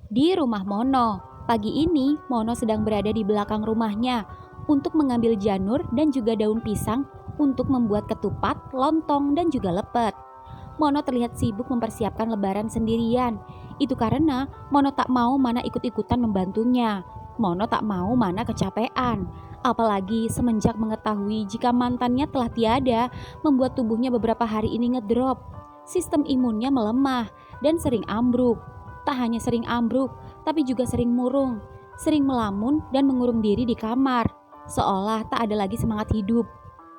Di rumah Mono, pagi ini Mono sedang berada di belakang rumahnya untuk mengambil janur dan juga daun pisang untuk membuat ketupat, lontong, dan juga lepet. Mono terlihat sibuk mempersiapkan lebaran sendirian. Itu karena Mono tak mau Mana ikut-ikutan membantunya. Mono tak mau Mana kecapean. Apalagi semenjak mengetahui jika mantannya telah tiada, membuat tubuhnya beberapa hari ini ngedrop. Sistem imunnya melemah dan sering ambruk. Tak hanya sering ambruk, tapi juga sering murung, sering melamun dan mengurung diri di kamar, seolah tak ada lagi semangat hidup.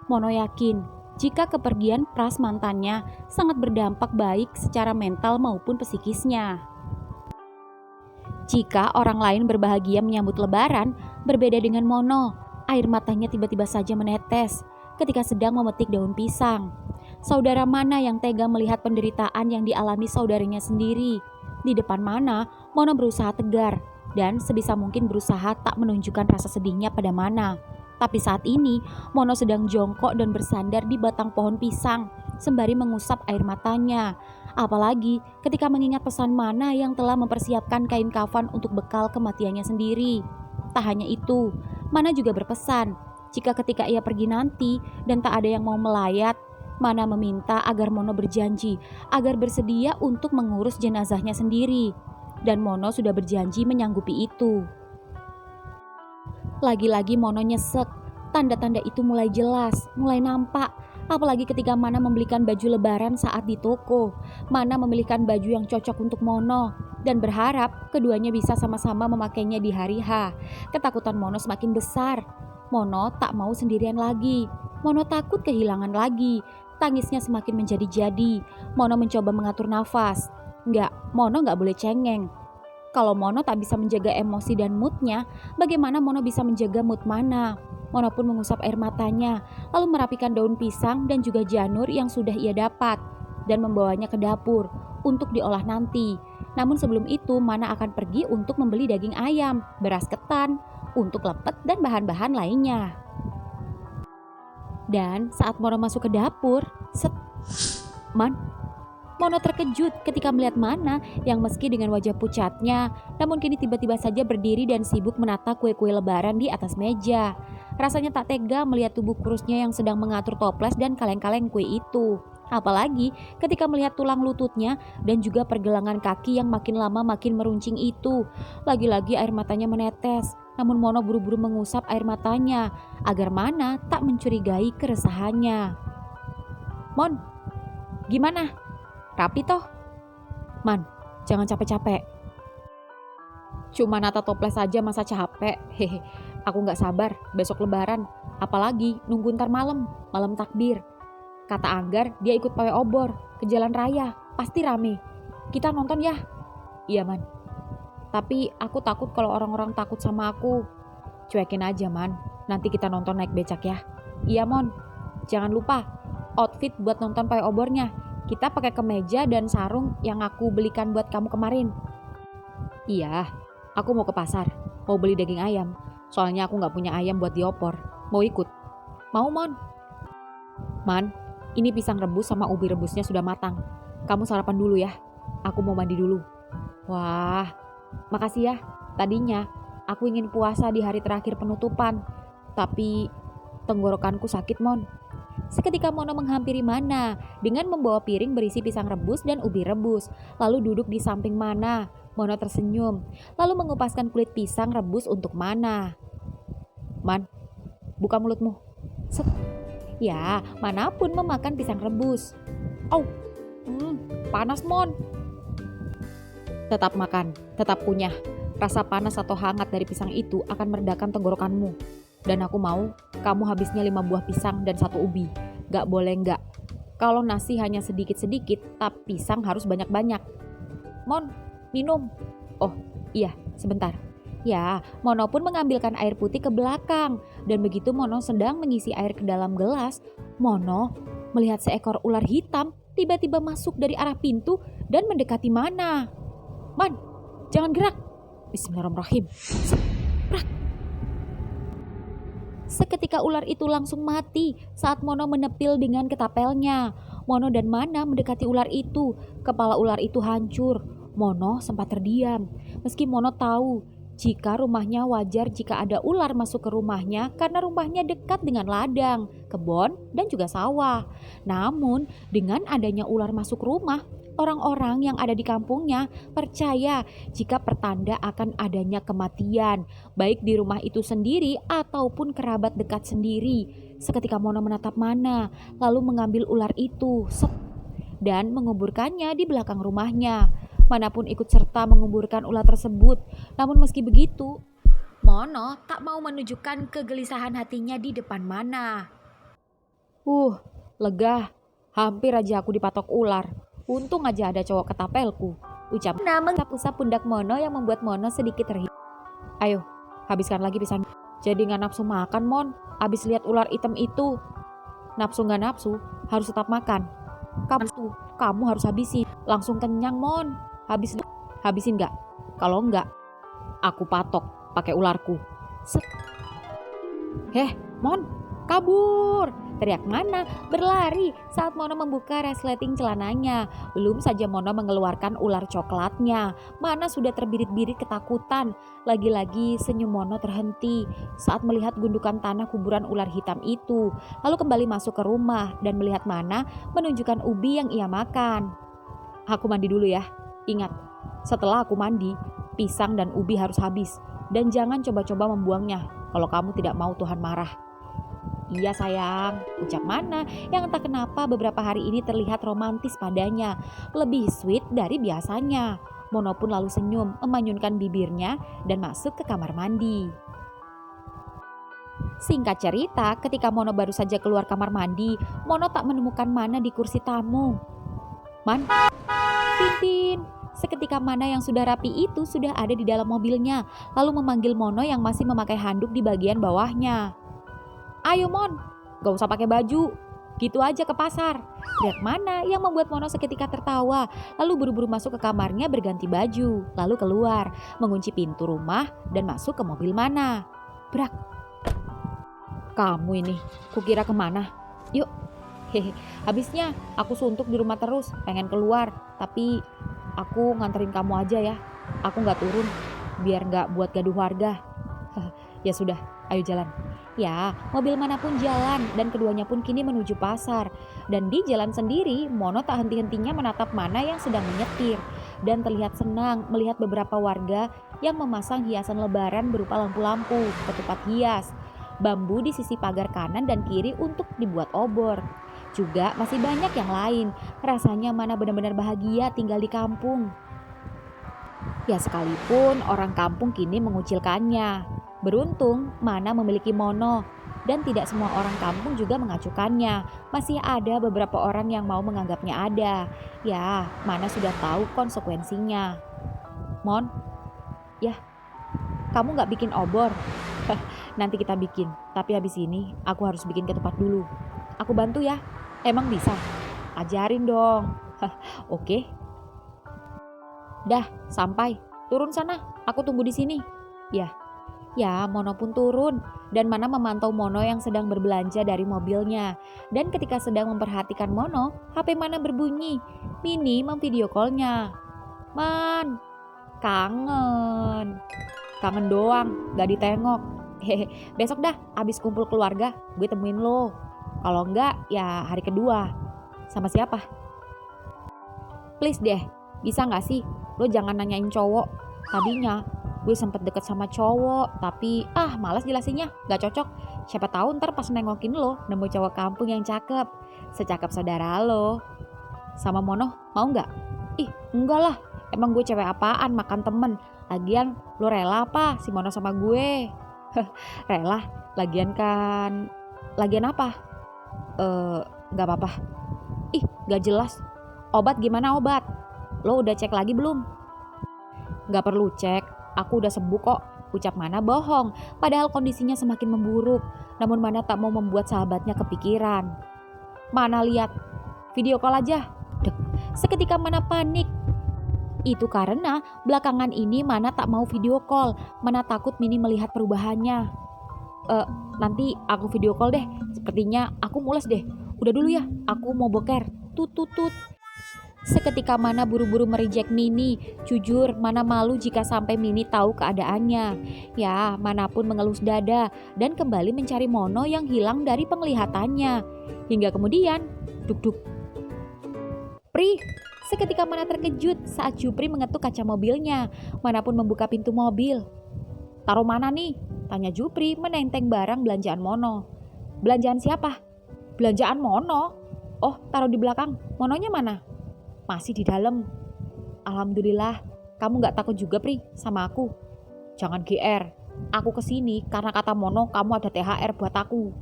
Mono yakin jika kepergian Pras mantannya sangat berdampak baik secara mental maupun psikisnya. Jika orang lain berbahagia menyambut lebaran, berbeda dengan Mono, air matanya tiba-tiba saja menetes ketika sedang memetik daun pisang. Saudara mana yang tega melihat penderitaan yang dialami saudaranya sendiri? Di depan Mana, Mono berusaha tegar dan sebisa mungkin berusaha tak menunjukkan rasa sedihnya pada Mana. Tapi saat ini, Mono sedang jongkok dan bersandar di batang pohon pisang, sembari mengusap air matanya. Apalagi ketika mengingat pesan Mana yang telah mempersiapkan kain kafan untuk bekal kematiannya sendiri. Tak hanya itu, Mana juga berpesan, jika ketika ia pergi nanti dan tak ada yang mau melayat, Mana meminta agar Mono berjanji agar bersedia untuk mengurus jenazahnya sendiri. Dan Mono sudah berjanji menyanggupi itu. Lagi-lagi Mono nyesek. Tanda-tanda itu mulai jelas, mulai nampak. Apalagi ketika Mana membelikan baju lebaran saat di toko. Mana memilihkan baju yang cocok untuk Mono dan berharap keduanya bisa sama-sama memakainya di hari H. Ketakutan Mono semakin besar. Mono tak mau sendirian lagi. Mono takut kehilangan lagi. Tangisnya semakin menjadi-jadi. Mono mencoba mengatur nafas. Mono nggak boleh cengeng. Kalau Mono tak bisa menjaga emosi dan moodnya, bagaimana Mono bisa menjaga mood Mana? Mono pun mengusap air matanya, lalu merapikan daun pisang dan juga janur yang sudah ia dapat, dan membawanya ke dapur untuk diolah nanti. Namun sebelum itu, Mana akan pergi untuk membeli daging ayam, beras ketan, untuk lepet dan bahan-bahan lainnya. Dan saat Mono masuk ke dapur, Mono terkejut ketika melihat Mana yang meski dengan wajah pucatnya, namun kini tiba-tiba saja berdiri dan sibuk menata kue-kue lebaran di atas meja. Rasanya tak tega melihat tubuh kurusnya yang sedang mengatur toples dan kaleng-kaleng kue itu. Apalagi ketika melihat tulang lututnya dan juga pergelangan kaki yang makin lama makin meruncing itu. Lagi-lagi air matanya menetes, namun Mono buru-buru mengusap air matanya agar Mana tak mencurigai keresahannya. "Mon, gimana? Rapi toh?" "Man, jangan capek-capek. Cuma nata toples aja masa capek. Hehe, aku gak sabar besok lebaran. Apalagi nunggu ntar malam takbir. Kata Anggar dia ikut pawai obor ke jalan raya. Pasti rame. Kita nonton ya?" "Iya Man. Tapi aku takut kalau orang-orang takut sama aku." "Cuekin aja Man. Nanti kita nonton naik becak ya." "Iya Mon. Jangan lupa outfit buat nonton pawai obornya. Kita pakai kemeja dan sarung yang aku belikan buat kamu kemarin." "Iya. Aku mau ke pasar. Mau beli daging ayam. Soalnya aku gak punya ayam buat diopor. Mau ikut?" "Mau Mon." "Man, ini pisang rebus sama ubi rebusnya sudah matang. Kamu sarapan dulu ya. Aku mau mandi dulu." "Wah, makasih ya. Tadinya aku ingin puasa di hari terakhir penutupan. Tapi tenggorokanku sakit Mon." Seketika Mono menghampiri Mana dengan membawa piring berisi pisang rebus dan ubi rebus, lalu duduk di samping Mana. Mono tersenyum, lalu mengupaskan kulit pisang rebus untuk Mana. "Man, buka mulutmu." Set. Ya, Mana pun memakan pisang rebus. "Au, panas Mon." "Tetap makan, tetap kunyah. Rasa panas atau hangat dari pisang itu akan meredakan tenggorokanmu. Dan aku mau kamu habisnya 5 buah pisang dan 1 ubi. Gak boleh enggak. Kalau nasi hanya sedikit-sedikit, tapi pisang harus banyak-banyak." "Mon, minum." "Oh iya, sebentar." Ya, Mono pun mengambilkan air putih ke belakang. Dan begitu Mono sedang mengisi air ke dalam gelas, Mono melihat seekor ular hitam tiba-tiba masuk dari arah pintu dan mendekati Mana. "Man, jangan gerak." Bismillahirrahmanirrahim. Seprak. Seketika ular itu langsung mati saat Mono menepil dengan ketapelnya. Mono dan Mana mendekati ular itu. Kepala ular itu hancur. Mono sempat terdiam. Meski Mono tahu jika rumahnya wajar jika ada ular masuk ke rumahnya karena rumahnya dekat dengan ladang, kebun, dan juga sawah. Namun dengan adanya ular masuk rumah, orang-orang yang ada di kampungnya percaya jika pertanda akan adanya kematian, baik di rumah itu sendiri ataupun kerabat dekat sendiri. Seketika Mono menatap Mana, lalu mengambil ular itu dan menguburkannya di belakang rumahnya. Mana pun ikut serta menguburkan ular tersebut. Namun meski begitu, Mono tak mau menunjukkan kegelisahan hatinya di depan Mana. Lega. Hampir aja aku dipatok ular. Untung aja ada cowok ketapelku, ucap Mana mengusap-usap pundak Mono yang membuat Mono sedikit terhibur. Ayo, habiskan lagi pisang. Jadi gak nafsu makan, Mon. Abis lihat ular hitam itu. Nafsu gak nafsu, harus tetap makan. Kamu harus habisin. Langsung kenyang, Mon. Habisin gak? Kalau enggak, aku patok pakai ularku. Mon, kabur! Teriak Mana berlari saat Mono membuka resleting celananya. Belum saja Mono mengeluarkan ular coklatnya, Mana sudah terbirit-birit ketakutan. Lagi-lagi senyum Mono terhenti saat melihat gundukan tanah kuburan ular hitam itu. Lalu kembali masuk ke rumah dan melihat Mana menunjukkan ubi yang ia makan. Aku mandi dulu ya. Ingat, setelah aku mandi, pisang dan ubi harus habis. Dan jangan coba-coba membuangnya kalau kamu tidak mau Tuhan marah. Iya sayang, ucap Mana yang entah kenapa beberapa hari ini terlihat romantis padanya. Lebih sweet dari biasanya. Mono pun lalu senyum, memanyunkan bibirnya dan masuk ke kamar mandi. Singkat cerita, ketika Mono baru saja keluar kamar mandi, Mono tak menemukan Mana di kursi tamu. Man, Tintin. Seketika Mana yang sudah rapi itu sudah ada di dalam mobilnya, lalu memanggil Mono yang masih memakai handuk di bagian bawahnya. Ayo Mon, gak usah pakai baju, gitu aja ke pasar. Teriak Mana yang membuat Mono seketika tertawa, lalu buru-buru masuk ke kamarnya berganti baju, lalu keluar, mengunci pintu rumah dan masuk ke mobil Mana. Brak. Kamu ini, kukira kemana? Yuk. Habisnya aku suntuk di rumah terus, pengen keluar, tapi aku nganterin kamu aja ya. Aku gak turun, biar gak buat gaduh warga. Ya sudah, ayo jalan. Ya, mobil Mana pun jalan dan keduanya pun kini menuju pasar. Dan di jalan sendiri, Mono tak henti-hentinya menatap Mana yang sedang menyetir. Dan terlihat senang melihat beberapa warga yang memasang hiasan lebaran berupa lampu-lampu, ketupat hias, bambu di sisi pagar kanan dan kiri untuk dibuat obor. Juga masih banyak yang lain. Rasanya Mana benar-benar bahagia tinggal di kampung. Ya sekalipun orang kampung kini mengucilkannya. Beruntung Mana memiliki Mono dan tidak semua orang kampung juga mengacukannya. Masih ada beberapa orang yang mau menganggapnya ada. Ya, Mana sudah tahu konsekuensinya. Mon, ya, kamu gak bikin obor? Nanti kita bikin, tapi habis ini aku harus bikin ketupat dulu. Aku bantu ya, emang bisa? Ajarin dong. Oke. Dah, sampai. Turun sana, aku tunggu di sini. Ya, Mono pun turun dan Mana memantau Mono yang sedang berbelanja dari mobilnya. Dan ketika sedang memperhatikan Mono, HP Mana berbunyi. Mini memvideo call-nya. Man, kangen. Kangen doang, gak ditengok. Besok dah, abis kumpul keluarga, gue temuin lo. Kalau enggak, ya hari kedua. Sama siapa? Please deh, bisa gak sih? Lo jangan nanyain cowok. Tadinya gue sempet deket sama cowok, tapi malas jelasinnya, gak cocok. Siapa tahu ntar pas nengokin lo, nemu cowok kampung yang cakep, secakep saudara lo. Sama Mono, mau gak? Ih, enggak lah, emang gue cewek apaan makan temen. Lagian, lo rela apa si Mono sama gue? Rela, lagian apa? Gak apa-apa. Ih, gak jelas. Obat gimana obat? Lo udah cek lagi belum? Gak perlu cek. Aku udah sembuh kok, ucap Mana bohong. Padahal kondisinya semakin memburuk. Namun Mana tak mau membuat sahabatnya kepikiran. Mana lihat, video call aja. Seketika Mana panik. Itu karena belakangan ini Mana tak mau video call. Mana takut Mini melihat perubahannya. Nanti aku video call deh. Sepertinya aku mules deh. Udah dulu ya, aku mau boker. Tut. Seketika Mana buru-buru mereject Mini. Jujur, Mana malu jika sampai Mini tahu keadaannya. Ya, Mana pun mengelus dada dan kembali mencari Mono yang hilang dari penglihatannya. Hingga kemudian, duk-duk. Pri, seketika Mana terkejut saat Jupri mengetuk kaca mobilnya. Mana pun membuka pintu mobil. Taruh mana nih? Tanya Jupri menenteng barang belanjaan Mono. Belanjaan siapa? Belanjaan Mono. Oh, taruh di belakang. Mononya mana? Masih di dalam. Alhamdulillah, kamu gak takut juga Pri sama aku? Jangan GR, aku kesini karena kata Mono kamu ada THR buat aku.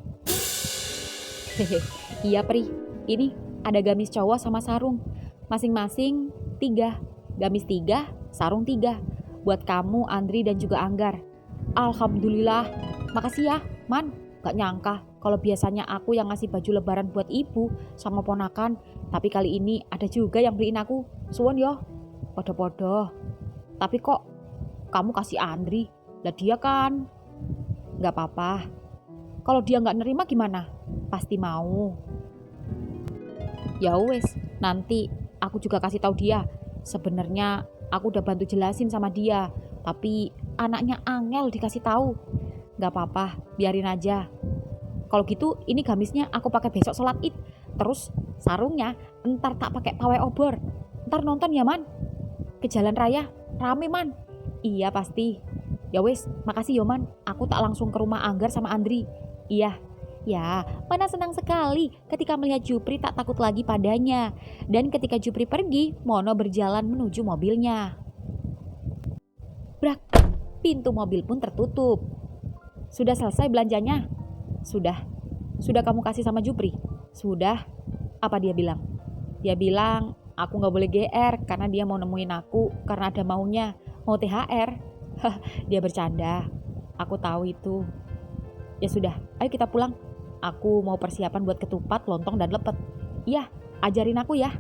Hehe, iya Pri, ini ada gamis cowok sama sarung. Masing-masing 3, gamis 3, sarung 3. Buat kamu, Andri dan juga Anggar. Alhamdulillah, makasih ya Man. Gak nyangka kalau biasanya aku yang ngasih baju lebaran buat ibu sama ponakan, tapi kali ini ada juga yang beliin aku. Suwon yo, podo-podo. Tapi kok kamu kasih Andri? Lah dia kan. Gak apa-apa. Kalau dia gak nerima gimana? Pasti mau. Ya wes, nanti aku juga kasih tahu dia. Sebenarnya aku udah bantu jelasin sama dia, tapi anaknya angel dikasih tahu. Gak apa-apa, biarin aja. Kalau gitu ini gamisnya aku pakai besok sholat Id. Terus sarungnya entar tak pakai pawai obor. Entar nonton ya Man. Ke jalan raya rame Man. Iya pasti. Ya wes, makasih yo Man. Aku tak langsung ke rumah Anggar sama Andri. Iya. Ya, Mana senang sekali ketika melihat Jupri tak takut lagi padanya. Dan ketika Jupri pergi, Mono berjalan menuju mobilnya. Brak, pintu mobil pun tertutup. Sudah selesai belanjanya? Sudah kamu kasih sama Jupri? Sudah. Apa dia bilang? Dia bilang aku gak boleh GR karena dia mau nemuin aku karena ada maunya, mau THR. Dia bercanda. Aku tahu itu. Ya sudah, ayo kita pulang. Aku mau persiapan buat ketupat, lontong dan lepet. Iya, ajarin aku ya.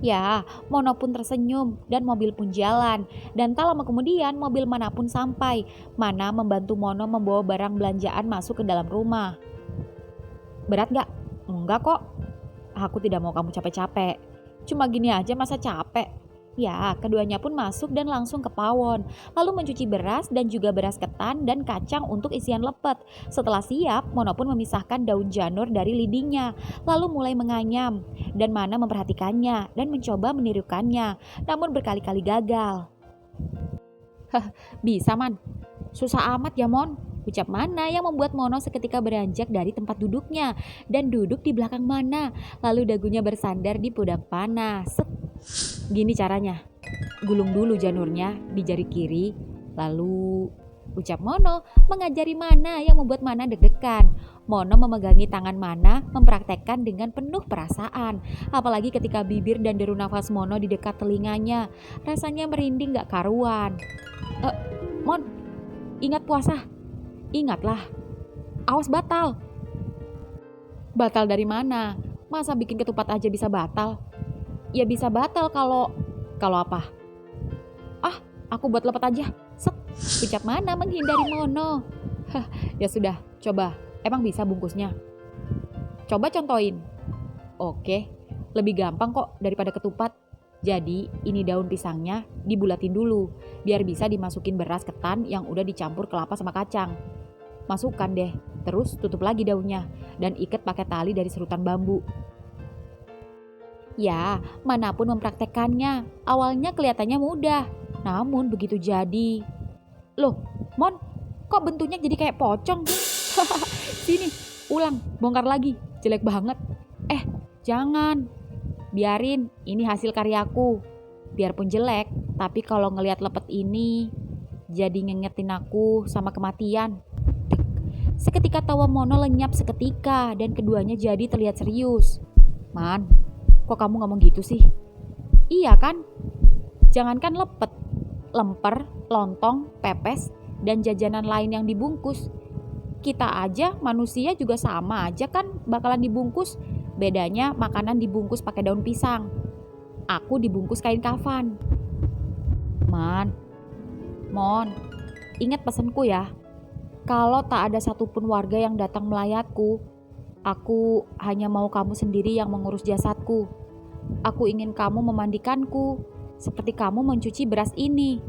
Ya, Mono pun tersenyum dan mobil pun jalan. Dan tak lama kemudian mobil Mana pun sampai. Mana membantu Mono membawa barang belanjaan masuk ke dalam rumah. Berat gak? Enggak kok. Aku tidak mau kamu capek-capek. Cuma gini aja masa capek? Ya, keduanya pun masuk dan langsung ke pawon. Lalu mencuci beras dan juga beras ketan dan kacang untuk isian lepet. Setelah siap, Mono pun memisahkan daun janur dari lidinya. Lalu mulai menganyam. Dan Mana memperhatikannya dan mencoba menirukannya. Namun berkali-kali gagal. Bisa Man. Susah amat ya Mon. Ucap Mana yang membuat Mono seketika beranjak dari tempat duduknya. Dan duduk di belakang Mana. Lalu dagunya bersandar di pundak Mana. Set. Gini caranya, gulung dulu janurnya di jari kiri, lalu ucap Mono mengajari Mana yang membuat Mana deg-degan. Mono memegangi tangan Mana mempraktekkan dengan penuh perasaan. Apalagi ketika bibir dan deru nafas Mono di dekat telinganya, rasanya merinding gak karuan. Mon, ingat puasa? Ingatlah, awas batal. Batal dari mana? Masa bikin ketupat aja bisa batal? Ya bisa batal kalau apa? Aku buat lepet aja. Set, ucap Mana menghindari Mono. Ya sudah, coba. Emang bisa bungkusnya? Coba contohin. Oke, lebih gampang kok daripada ketupat. Jadi ini daun pisangnya dibulatin dulu, biar bisa dimasukin beras ketan yang udah dicampur kelapa sama kacang. Masukkan deh, terus tutup lagi daunnya dan ikat pakai tali dari serutan bambu. Ya, Mana pun mempraktekannya. Awalnya kelihatannya mudah, namun begitu jadi. Loh, Mon, kok bentuknya jadi kayak pocong? Sini, ulang, bongkar lagi. Jelek banget. Jangan. Biarin, ini hasil karyaku. Biarpun jelek, tapi kalau ngelihat lepet ini, jadi ngingetin aku sama kematian. Seketika tawa Mono lenyap seketika dan keduanya jadi terlihat serius. Man, kok kamu ngomong gitu sih? Iya kan? Jangankan lepet, lemper, lontong, pepes, dan jajanan lain yang dibungkus. Kita aja manusia juga sama aja kan bakalan dibungkus. Bedanya makanan dibungkus pakai daun pisang. Aku dibungkus kain kafan. Mon, ingat pesanku ya. Kalau tak ada satupun warga yang datang melayatku, aku hanya mau kamu sendiri yang mengurus jasadku. Aku ingin kamu memandikanku, seperti kamu mencuci beras ini.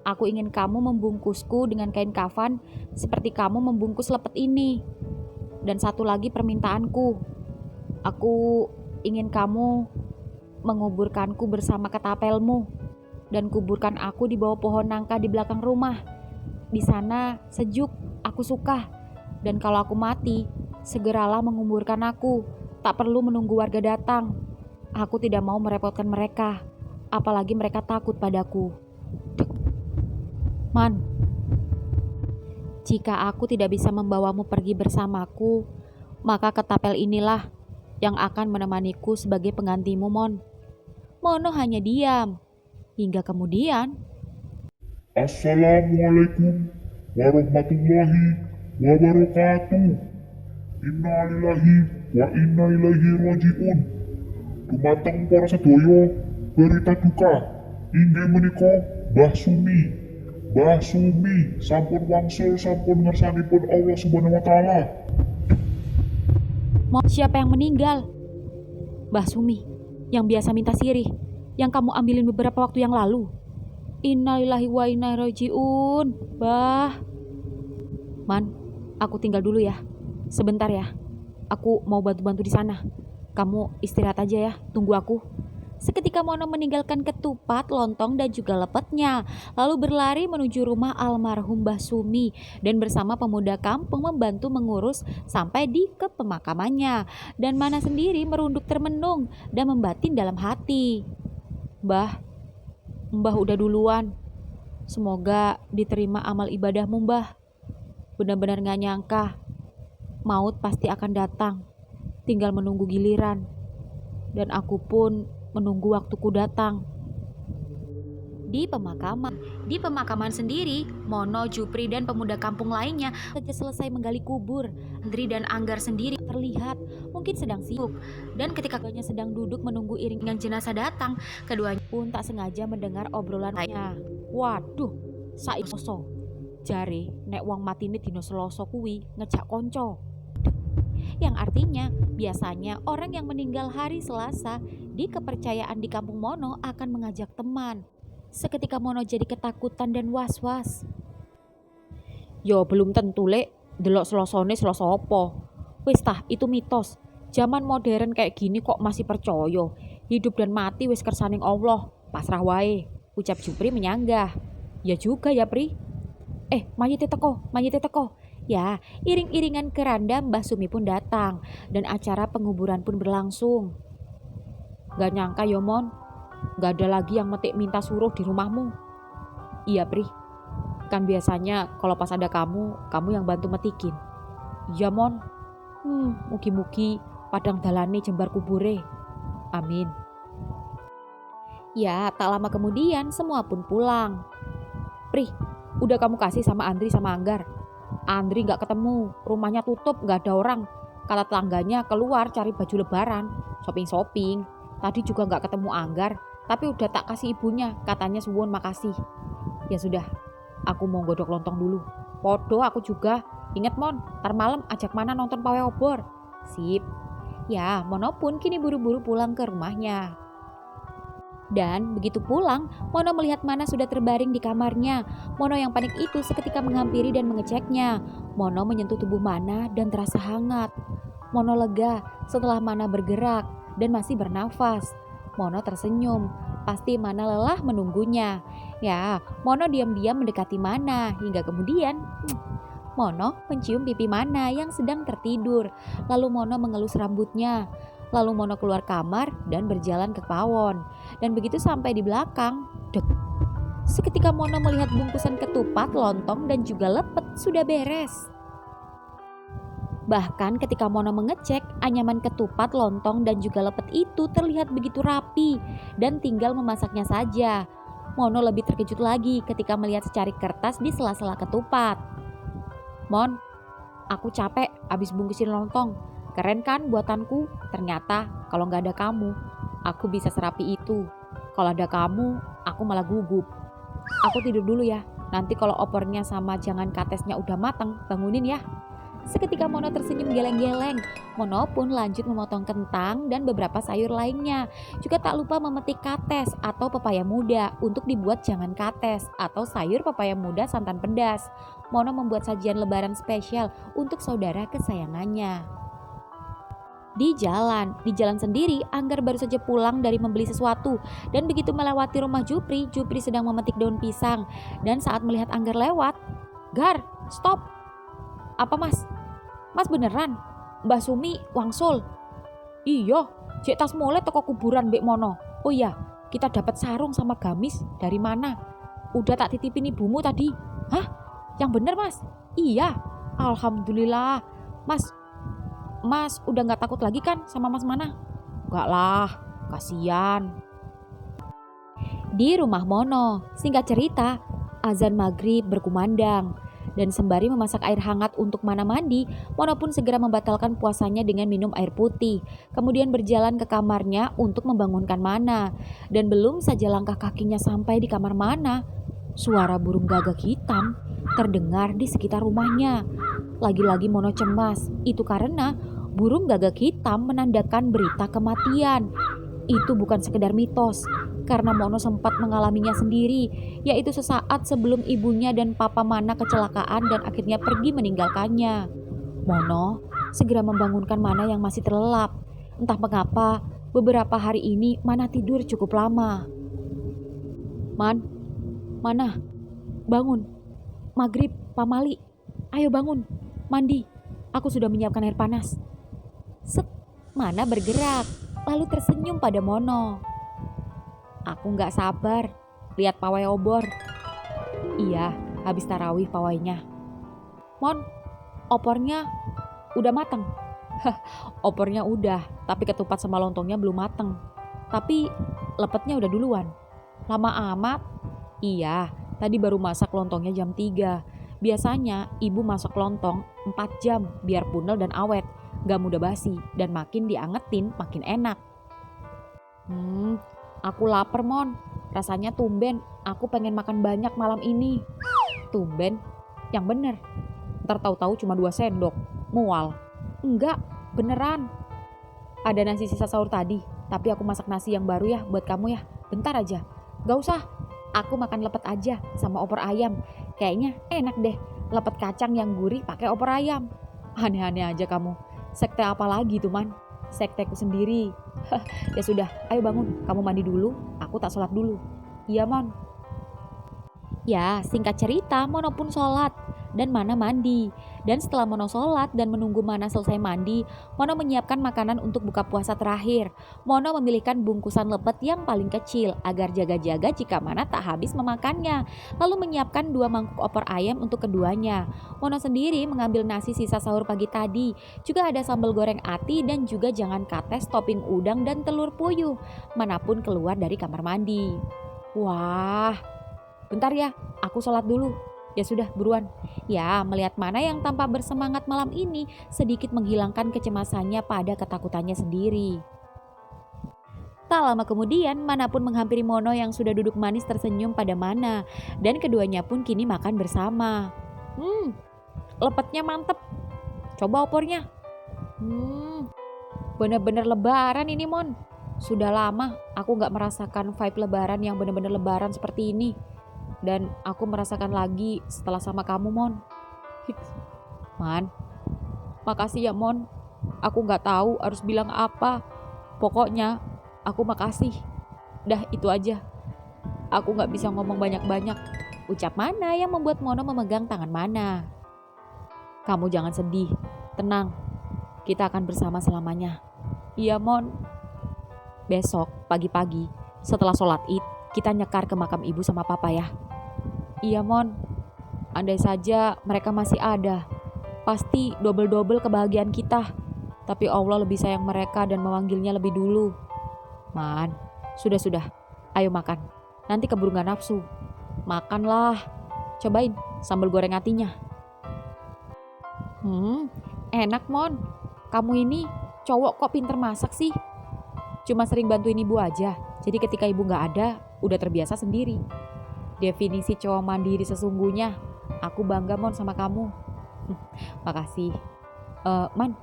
Aku ingin kamu membungkusku dengan kain kafan, seperti kamu membungkus lepet ini. Dan satu lagi permintaanku, aku ingin kamu menguburkanku bersama ketapelmu, dan kuburkan aku di bawah pohon nangka di belakang rumah. Di sana sejuk, aku suka. Dan kalau aku mati, segeralah menguburkan aku. Tak perlu menunggu warga datang. Aku tidak mau merepotkan mereka, apalagi mereka takut padaku. Man, jika aku tidak bisa membawamu pergi bersamaku, maka ketapel inilah yang akan menemaniku sebagai penggantimu, Mon. Mono hanya diam. Hingga kemudian, Assalamualaikum warahmatullahi wabarakatuh. Inna lillahi wa inna ilaihi rajiun. Dumateng para sedaya berita duka inggih menika Mbah Sumi. Mbah Sumi sampun wangsul sampun ngersanipun Allah Subhanahu wa taala. siapa yang meninggal? Mbah Sumi, yang biasa minta sirih, yang kamu ambilin beberapa waktu yang lalu. Innalillahi wa inna ilaihi rajiun. Bah. Man, aku tinggal dulu ya. Sebentar ya. Aku mau bantu-bantu di sana. Kamu istirahat aja ya, tunggu aku. Seketika Mono meninggalkan ketupat, lontong, dan juga lepetnya, lalu berlari menuju rumah almarhum Mbah Sumi dan bersama pemuda kampung membantu mengurus sampai di ke pemakamannya. Dan Mana sendiri merunduk termenung dan membatin dalam hati. Mbah udah duluan. Semoga diterima amal ibadahmu, Mbah. Benar-benar gak nyangka, maut pasti akan datang. Tinggal menunggu giliran. Dan aku pun menunggu waktuku datang. Di pemakaman sendiri, Mono, Jupri, dan pemuda kampung lainnya saja selesai menggali kubur. Andri dan Anggar sendiri terlihat mungkin sedang sibuk. Dan ketika keduanya sedang duduk menunggu iringan jenazah datang, keduanya pun tak sengaja mendengar obrolan lainnya. Waduh, saiki jare nek wong matine dina Selasa kuwi ngejak konco. Yang artinya biasanya orang yang meninggal hari Selasa di kepercayaan di kampung Mono akan mengajak teman. Seketika Mono jadi ketakutan dan was-was. Yo belum tentu lek, delok Selasane Selasa apa. Wis tah, itu mitos. Zaman modern kayak gini kok masih percaya. Hidup dan mati wis kersaning Allah, pasrah wae, ucap Jupri menyanggah. Ya juga ya, Pri. Mayite teko. Ya, iring-iringan keranda Mbah Sumi pun datang dan acara penguburan pun berlangsung. Gak nyangka ya Mon, gak ada lagi yang metik minta suruh di rumahmu. Iya Pri, kan biasanya kalau pas ada kamu yang bantu metikin. Iya Mon, mugi-mugi padang dalane jembar kubure. Amin. Ya, tak lama kemudian semua pun pulang. Pri, udah kamu kasih sama Andri sama Anggar. Andri gak ketemu, rumahnya tutup, gak ada orang. Kata tetangganya keluar cari baju lebaran, shopping. Tadi juga gak ketemu Anggar, tapi udah tak kasih ibunya, katanya suwun makasih. Ya sudah, aku mau godok lontong dulu. Podo aku juga, inget Mon, ntar malam ajak Mana nonton pawai obor. Sip. Ya, Mono pun kini buru-buru pulang ke rumahnya. Dan begitu pulang, Mono melihat Mana sudah terbaring di kamarnya. Mono yang panik itu seketika menghampiri dan mengeceknya. Mono menyentuh tubuh Mana dan terasa hangat. Mono lega setelah Mana bergerak dan masih bernafas. Mono tersenyum, pasti Mana lelah menunggunya. Ya, Mono diam-diam mendekati Mana hingga kemudian Mono mencium pipi Mana yang sedang tertidur. Lalu Mono mengelus rambutnya. Lalu Mono keluar kamar dan berjalan ke pawon. Dan begitu sampai di belakang, seketika Mono melihat bungkusan ketupat, lontong, dan juga lepet sudah beres. Bahkan ketika Mono mengecek, anyaman ketupat, lontong, dan juga lepet itu terlihat begitu rapi dan tinggal memasaknya saja. Mono lebih terkejut lagi ketika melihat secari kertas di sela-sela ketupat. Mon, aku capek abis bungkusin lontong. Keren kan buatanku? Ternyata kalau gak ada kamu, aku bisa serapi itu. Kalau ada kamu, aku malah gugup. Aku tidur dulu ya. Nanti kalau opornya sama jangan katesnya udah matang, bangunin ya. Seketika Mono tersenyum geleng-geleng. Mono pun lanjut memotong kentang dan beberapa sayur lainnya. Juga tak lupa memetik kates atau pepaya muda untuk dibuat jangan kates atau sayur pepaya muda santan pedas. Mono membuat sajian lebaran spesial untuk saudara kesayangannya. Di jalan sendiri, Anggar baru saja pulang dari membeli sesuatu dan begitu melewati rumah Jupri, Jupri sedang memetik daun pisang dan saat melihat Anggar lewat, "Gar, stop." "Apa mas? Mas beneran? Mbah Sumi wangsul?" "Iya, jek tas mulai toko kuburan Mbak Mono. Oh iya, kita dapat sarung sama gamis dari mana? Udah tak titipin ibumu tadi." "Hah? Yang bener mas?" "Iya, alhamdulillah. Mas udah gak takut lagi kan sama Mas Mana?" "Enggak lah, kasihan." Di rumah Mono, singkat cerita, azan maghrib berkumandang. Dan sembari memasak air hangat untuk Mana mandi, Mono pun segera membatalkan puasanya dengan minum air putih. Kemudian berjalan ke kamarnya untuk membangunkan Mana. Dan belum saja langkah kakinya sampai di kamar Mana, suara burung gagak hitam terdengar di sekitar rumahnya. Lagi-lagi Mono cemas, itu karena burung gagak hitam menandakan berita kematian. Itu bukan sekedar mitos, karena Mono sempat mengalaminya sendiri, yaitu sesaat sebelum ibunya dan papa Mana kecelakaan dan akhirnya pergi meninggalkannya. Mono segera membangunkan Mana yang masih terlelap. Entah mengapa, beberapa hari ini Mana tidur cukup lama. Mana, bangun. Maghrib, pamali. Ayo bangun, mandi. Aku sudah menyiapkan air panas." Set, Mana bergerak, lalu tersenyum pada Mono. "Aku gak sabar lihat pawai obor." "Iya, habis tarawih pawainya." "Mon, opornya udah mateng?" "Opornya udah, tapi ketupat sama lontongnya belum mateng. Tapi lepetnya udah duluan." "Lama amat?" "Iya, tadi baru masak lontongnya jam 3. Biasanya ibu masak lontong 4 jam biar punel dan awet. Gak mudah basi dan makin diangetin makin enak." Aku lapar Mon. Rasanya tumben aku pengen makan banyak malam ini." "Tumben? Yang bener. Ntar tahu-tahu cuma 2 sendok. Mual." "Enggak, beneran. Ada nasi sisa sahur tadi, tapi aku masak nasi yang baru ya buat kamu ya. Bentar aja." "Gak usah. Aku makan lepet aja sama opor ayam. Kayaknya enak deh, lepet kacang yang gurih pakai opor ayam." "Aneh-aneh aja kamu. Sekte apa lagi tuh Man?" "Sekteku sendiri." "Ya sudah, ayo bangun. Kamu mandi dulu, aku tak sholat dulu." "Iya Mon." Ya, singkat cerita, Mono pun sholat dan Mana mandi. Dan setelah Mono sholat dan menunggu Mana selesai mandi, Mono menyiapkan makanan untuk buka puasa terakhir. Mono memilihkan bungkusan lepet yang paling kecil agar jaga-jaga jika Mana tak habis memakannya. Lalu menyiapkan 2 mangkuk opor ayam untuk keduanya. Mono sendiri mengambil nasi sisa sahur pagi tadi. Juga ada sambal goreng ati dan juga jangan kates topping udang dan telur puyuh. Mana pun keluar dari kamar mandi. "Wah, bentar ya, aku sholat dulu." "Ya sudah, buruan." Ya, melihat Mana yang tampak bersemangat malam ini sedikit menghilangkan kecemasannya pada ketakutannya sendiri. Tak lama kemudian, Mana pun menghampiri Mono yang sudah duduk manis tersenyum pada Mana. Dan keduanya pun kini makan bersama. Lepetnya mantep. Coba opornya." Bener-bener lebaran ini Mon. Sudah lama aku gak merasakan vibe lebaran yang bener-bener lebaran seperti ini. Dan aku merasakan lagi setelah sama kamu Mon." "Man, makasih ya Mon. Aku gak tahu harus bilang apa. Pokoknya aku makasih. Dah itu aja. Aku gak bisa ngomong banyak-banyak." Ucap Mana yang membuat Mono memegang tangan Mana. "Kamu jangan sedih. Tenang. Kita akan bersama selamanya." "Iya Mon." "Besok pagi-pagi setelah sholat id kita nyekar ke makam ibu sama papa ya." "Iya Mon. Andai saja mereka masih ada, pasti double-double kebahagiaan kita. Tapi Allah lebih sayang mereka dan memanggilnya lebih dulu." "Man, sudah. Ayo makan. Nanti keburu gak nafsu." "Makanlah. Cobain sambal goreng atinya." Enak Mon. Kamu ini cowok kok pinter masak sih?" "Cuma sering bantuin ibu aja. Jadi ketika ibu gak ada, udah terbiasa sendiri." "Definisi cowok mandiri sesungguhnya. Aku bangga Mon sama kamu." Makasih. Man,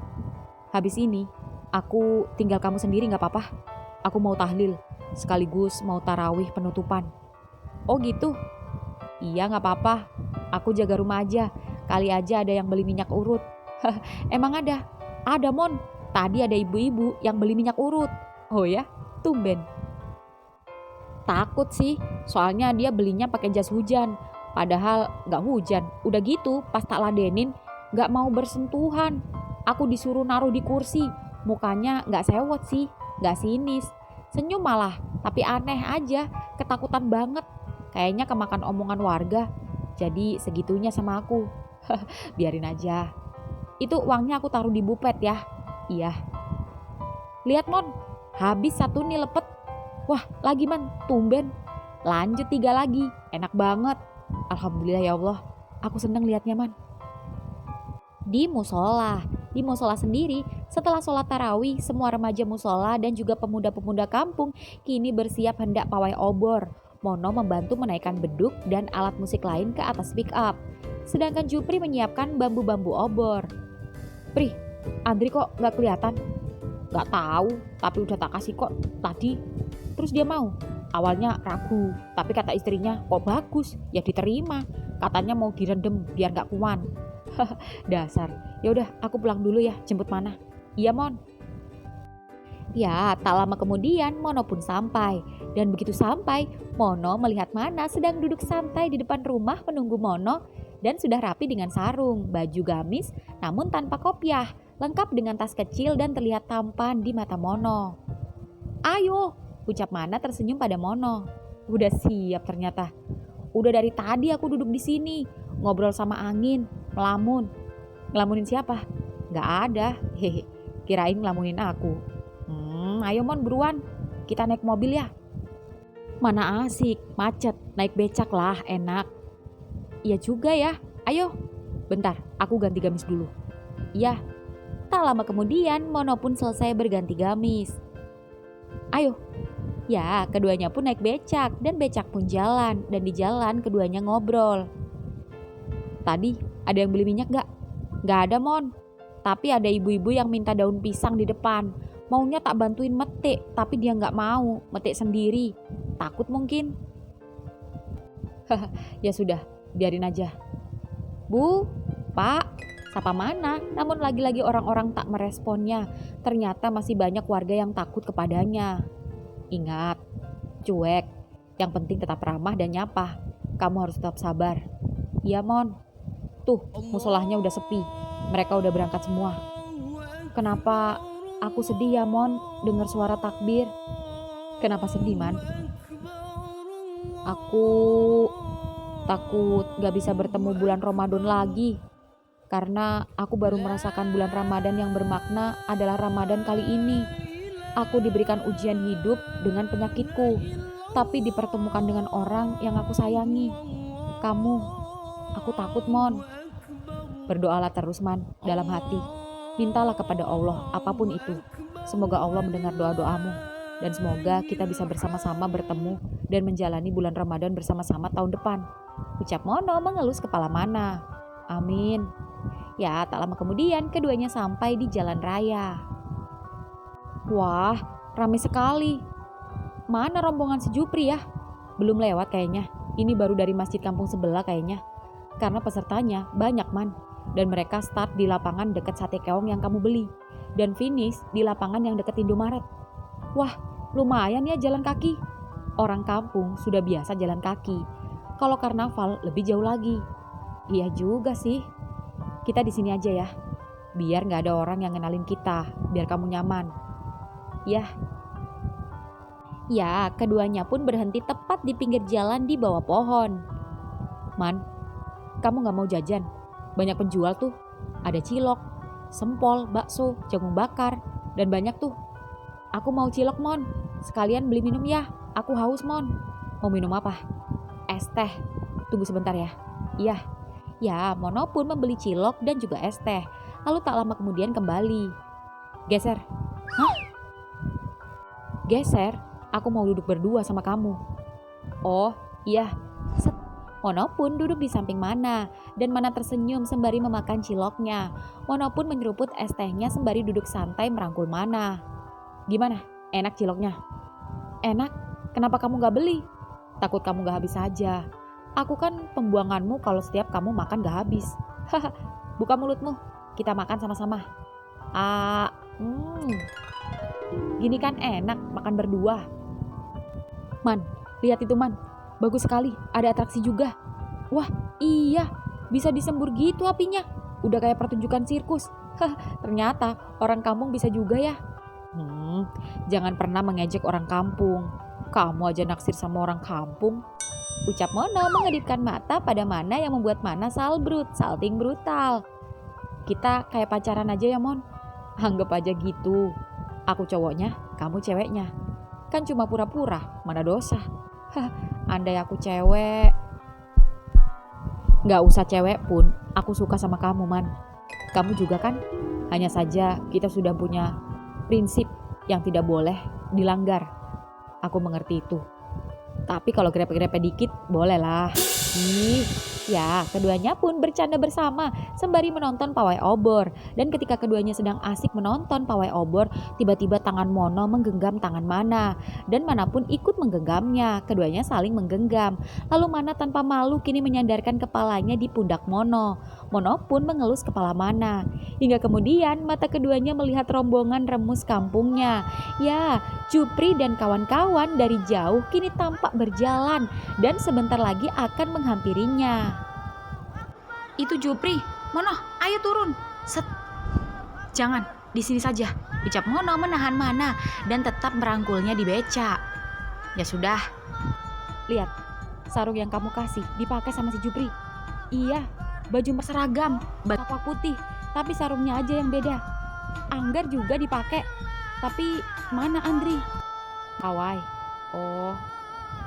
habis ini aku tinggal kamu sendiri nggak apa-apa? Aku mau tahlil, sekaligus mau tarawih penutupan. Oh gitu? Iya nggak apa-apa. Aku jaga rumah aja. Kali aja ada yang beli minyak urut. Emang ada? Ada Mon. Tadi ada ibu-ibu yang beli minyak urut. Oh ya? Tumben. Takut sih, soalnya dia belinya pakai jas hujan. Padahal nggak hujan. Udah gitu, pas tak ladenin, nggak mau bersentuhan. Aku disuruh naruh di kursi. Mukanya nggak sewot sih, nggak sinis. Senyum malah, tapi aneh aja, ketakutan banget. Kayaknya kemakan omongan warga. Jadi segitunya sama aku. Biarin aja. Itu uangnya aku taruh di bupet ya. Iya. Lihat Mon, habis satu nih lepet. Wah, lagi Man, tumben. Lanjut 3 lagi, enak banget. Alhamdulillah ya Allah, aku seneng liatnya Man. Di musola sendiri, setelah sholat tarawih, semua remaja musola dan juga pemuda-pemuda kampung kini bersiap hendak pawai obor. Mono membantu menaikkan beduk dan alat musik lain ke atas pick up. Sedangkan Jupri menyiapkan bambu-bambu obor. Pri, Andri kok gak kelihatan? Gak tahu, tapi udah tak kasih kok tadi. Terus dia mau. Awalnya ragu, tapi kata istrinya kok bagus, ya diterima. Katanya mau direndam biar gak kuman. Dasar. Ya udah, aku pulang dulu ya, jemput Mana. Iya Mon. Ya, tak lama kemudian Mono pun sampai. Dan begitu sampai, Mono melihat Mana sedang duduk santai di depan rumah menunggu Mono dan sudah rapi dengan sarung, baju gamis, namun tanpa kopiah, lengkap dengan tas kecil dan terlihat tampan di mata Mono. Ayo, ucap Mana tersenyum pada Mono. Udah siap ternyata. Udah dari tadi aku duduk di sini, ngobrol sama angin, melamun. Ngelamunin siapa? Gak ada, hehe. Kirain ngelamunin aku. Ayo Mon buruan, kita naik mobil ya. Mana asik, macet, naik becak lah, enak. Iya juga ya, ayo. Bentar, aku ganti gamis dulu. Iya. Tak lama kemudian, Mono pun selesai berganti gamis. Ayo. Ya, keduanya pun naik becak dan becak pun jalan. Dan di jalan keduanya ngobrol. Tadi ada yang beli minyak gak? Gak ada Mon. Tapi ada ibu-ibu yang minta daun pisang di depan. Maunya tak bantuin metik, tapi dia gak mau, metik sendiri. Takut mungkin. Ya sudah, biarin aja. Bu, Pak, sapa Mana? Namun lagi-lagi orang-orang tak meresponnya. Ternyata masih banyak warga yang takut kepadanya. Ingat, cuek. Yang penting tetap ramah dan nyapa. Kamu harus tetap sabar. Iya Mon. Tuh, musolahnya udah sepi. Mereka udah berangkat semua. Kenapa aku sedih ya Mon dengar suara takbir? Kenapa sedih Man? Aku takut gak bisa bertemu bulan Ramadan lagi. Karena aku baru merasakan bulan Ramadan yang bermakna adalah Ramadan kali ini. Aku diberikan ujian hidup dengan penyakitku, tapi dipertemukan dengan orang yang aku sayangi. Kamu, aku takut Mon. Berdoalah terus Man, dalam hati. Mintalah kepada Allah apapun itu. Semoga Allah mendengar doa-doamu. Dan semoga kita bisa bersama-sama bertemu dan menjalani bulan Ramadan bersama-sama tahun depan. Ucap Mono mengelus kepala Mana. Amin. Ya, tak lama kemudian keduanya sampai di jalan raya. Wah, ramai sekali. Mana rombongan si Jupri ya? Belum lewat kayaknya. Ini baru dari masjid kampung sebelah kayaknya. Karena pesertanya banyak Man. Dan mereka start di lapangan dekat sate keong yang kamu beli. Dan finish di lapangan yang dekat Indomaret. Wah, lumayan ya jalan kaki. Orang kampung sudah biasa jalan kaki. Kalau karnaval lebih jauh lagi. Iya juga sih. Kita di sini aja ya. Biar gak ada orang yang ngenalin kita. Biar kamu nyaman. Ya, keduanya pun berhenti tepat di pinggir jalan di bawah pohon. Man, kamu gak mau jajan? Banyak penjual tuh. Ada cilok, sempol, bakso, jagung bakar, dan banyak tuh. Aku mau cilok Mon. Sekalian beli minum ya. Aku haus Mon. Mau minum apa? Es teh. Tunggu sebentar ya. Iya. Ya, Mono pun membeli cilok dan juga es teh. Lalu tak lama kemudian kembali. Geser. Hah? Geser? Aku mau duduk berdua sama kamu. Oh, iya. Set. Mono pun duduk di samping Mana, dan Mana tersenyum sembari memakan ciloknya. Mono pun menyeruput es tehnya sembari duduk santai merangkul Mana. Gimana? Enak ciloknya? Enak? Kenapa kamu gak beli? Takut kamu gak habis saja. Aku kan pembuanganmu kalau setiap kamu makan gak habis. Haha, buka mulutmu, kita makan sama-sama. Gini kan enak makan berdua. Man, lihat itu Man, bagus sekali, ada atraksi juga. Wah iya, bisa disembur gitu apinya, udah kayak pertunjukan sirkus. Ternyata orang kampung bisa juga ya. Jangan pernah mengejek orang kampung. Kamu aja naksir sama orang kampung, ucap Mono mengedipkan mata pada Mana yang membuat Mana salting brutal. Kita kayak pacaran aja ya Mon, anggap aja gitu. Aku cowoknya, kamu ceweknya. Kan cuma pura-pura, mana dosa. Andai aku cewek. Gak usah cewek pun, aku suka sama kamu Man. Kamu juga kan? Hanya saja kita sudah punya prinsip yang tidak boleh dilanggar. Aku mengerti itu. Tapi kalau grepe-grepe dikit, boleh lah. Ya, keduanya pun bercanda bersama sembari menonton pawai obor. Dan ketika keduanya sedang asik menonton pawai obor, tiba-tiba tangan Mono menggenggam tangan Mana. Dan Mana pun ikut menggenggamnya. Keduanya saling menggenggam. Lalu Mana tanpa malu kini menyandarkan kepalanya di pundak Mono. Mono pun mengelus kepala Mana. Hingga kemudian mata keduanya melihat rombongan remus kampungnya. Ya, Jupri dan kawan-kawan dari jauh kini tampak berjalan dan sebentar lagi akan menghampirinya. Itu Jupri, Mono, ayo turun. Set. Jangan, di sini saja, ucap Mono menahan Mana dan tetap merangkulnya di beca. Ya sudah. Lihat, sarung yang kamu kasih dipakai sama si Jupri. Iya, baju seragam, baju putih, tapi sarungnya aja yang beda. Anggar juga dipakai, tapi mana Andri? Kawai. Oh.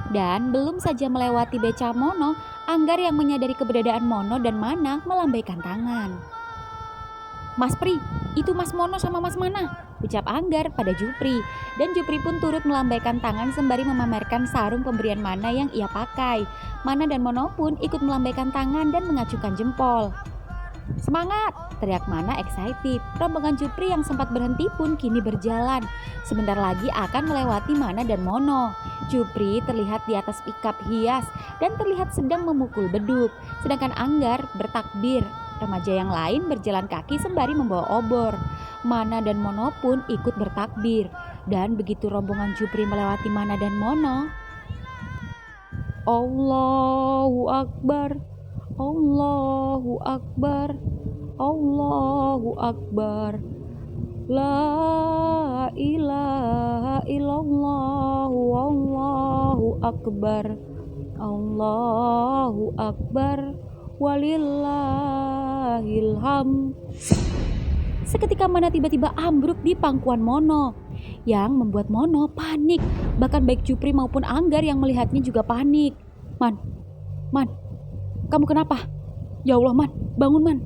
Dan belum saja melewati beca Mono, Anggar yang menyadari keberadaan Mono dan Mana melambaikan tangan. Mas Pri, itu Mas Mono sama Mas Mana, ucap Anggar pada Jupri. Dan Jupri pun turut melambaikan tangan sembari memamerkan sarung pemberian Mana yang ia pakai. Mana dan Mono pun ikut melambaikan tangan dan mengacungkan jempol. Semangat, teriak Mana excited. Rombongan Jupri yang sempat berhenti pun kini berjalan. Sebentar lagi akan melewati Mana dan Mono. Jupri terlihat di atas pikap hias dan terlihat sedang memukul beduk. Sedangkan Anggar bertakbir. Remaja yang lain berjalan kaki sembari membawa obor. Mana dan Mono pun ikut bertakbir. Dan begitu rombongan Jupri melewati Mana dan Mono, Allahu Akbar, Allahu Akbar, Allahu Akbar, La ilaha illallah, Allahu Akbar, Allahu Akbar, walillahilham. Seketika Mana tiba-tiba ambruk di pangkuan Mono, yang membuat Mono panik. Bahkan baik Jupri maupun Anggar yang melihatnya juga panik. Man, kamu kenapa? Ya Allah Man, bangun Man.